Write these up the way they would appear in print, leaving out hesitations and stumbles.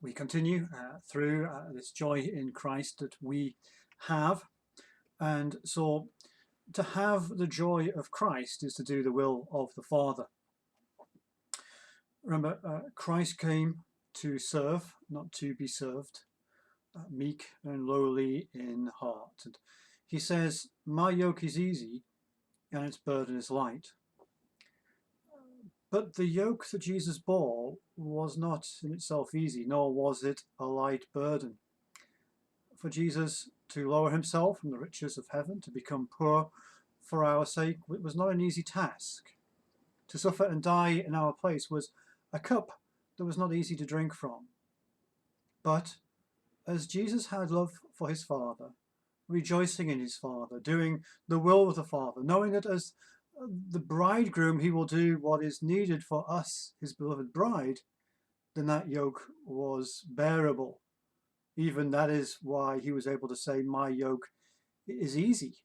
We continue through this joy in Christ that we have. And so to have the joy of Christ is to do the will of the Father. Remember, Christ came to serve, not to be served, meek and lowly in heart. And he says, my yoke is easy and its burden is light. But the yoke that Jesus bore was not in itself easy, nor was it a light burden. For Jesus to lower himself from the riches of heaven, to become poor for our sake, it was not an easy task. To suffer and die in our place was a cup that was not easy to drink from. But as Jesus had love for his Father, rejoicing in his Father, doing the will of the Father, knowing that as the bridegroom he will do what is needed for us, his beloved bride, then that yoke was bearable. Even that is why he was able to say, my yoke is easy.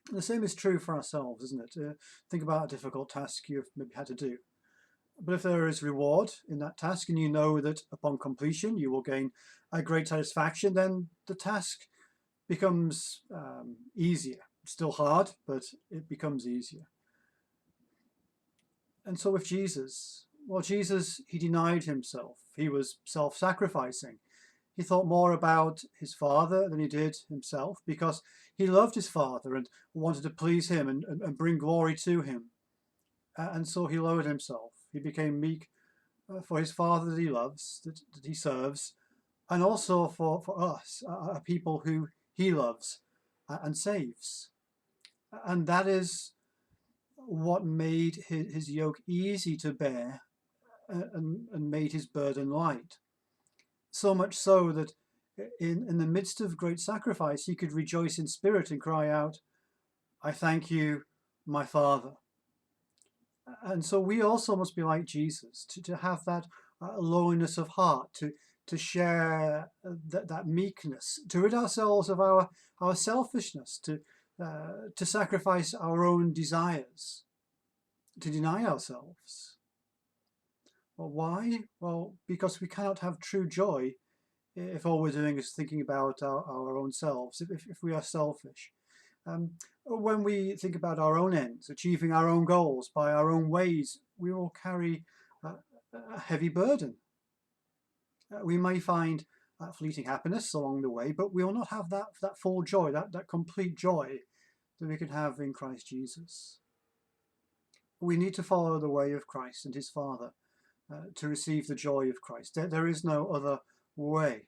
And the same is true for ourselves, isn't it? Think about a difficult task you've maybe had to do. But if there is reward in that task and you know that upon completion you will gain a great satisfaction, then the task becomes easier. Still hard, but it becomes easier. And so with Jesus, well, Jesus, he denied himself. He was self-sacrificing. He thought more about his Father than he did himself because he loved his Father and wanted to please him and bring glory to him. And so he lowered himself. He became meek for his Father that he loves, that he serves, and also for us, a people who he loves and saves. And that is what made his yoke easy to bear and made his burden light. So much so that in the midst of great sacrifice, he could rejoice in spirit and cry out, I thank you, my Father. And so we also must be like Jesus, to have that lowliness of heart, to share that meekness, to rid ourselves of our selfishness, to sacrifice our own desires, to deny ourselves. Well, why? Well, because we cannot have true joy if all we're doing is thinking about our own selves, if we are selfish. When we think about our own ends, achieving our own goals by our own ways, we will carry a heavy burden. We may find fleeting happiness along the way, but we will not have that full joy, that complete joy that we can have in Christ Jesus. We need to follow the way of Christ and his Father to receive the joy of Christ. There is no other way.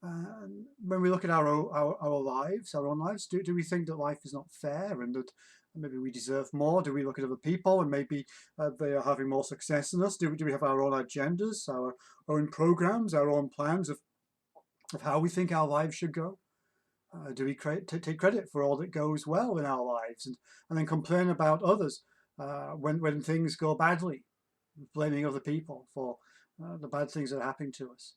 When we look at our lives, our own lives, do we think that life is not fair and that maybe we deserve more? Do we look at other people and maybe they are having more success than us? Do we have our own agendas, our own programs, our own plans of how we think our lives should go? Do we take credit for all that goes well in our lives and then complain about others when things go badly, blaming other people for the bad things that are happening to us?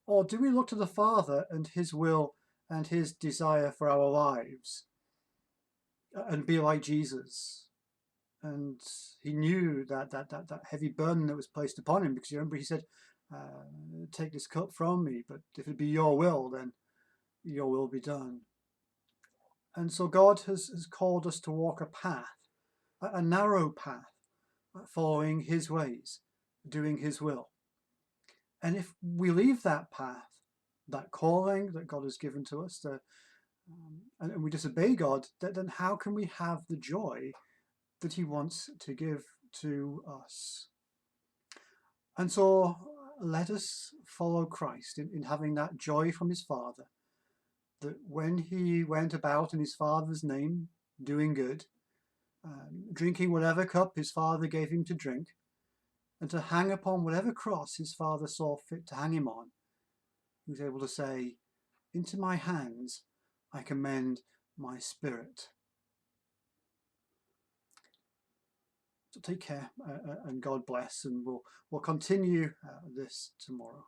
Or do we look to the Father and his will and his desire for our lives and be like Jesus? And he knew that heavy burden that was placed upon him, because you remember he said, take this cup from me, but if it be your will, then your will be done. And so God has called us to walk a path, a narrow path, following his ways, doing his will. And if we leave that path, that calling that God has given to us, and we disobey God, then how can we have the joy that he wants to give to us? And so let us follow Christ in having that joy from his Father, that when he went about in his Father's name, doing good, drinking whatever cup his Father gave him to drink, and to hang upon whatever cross his Father saw fit to hang him on, he was able to say, into my hands I commend my spirit. So take care and God bless, and we'll continue this tomorrow.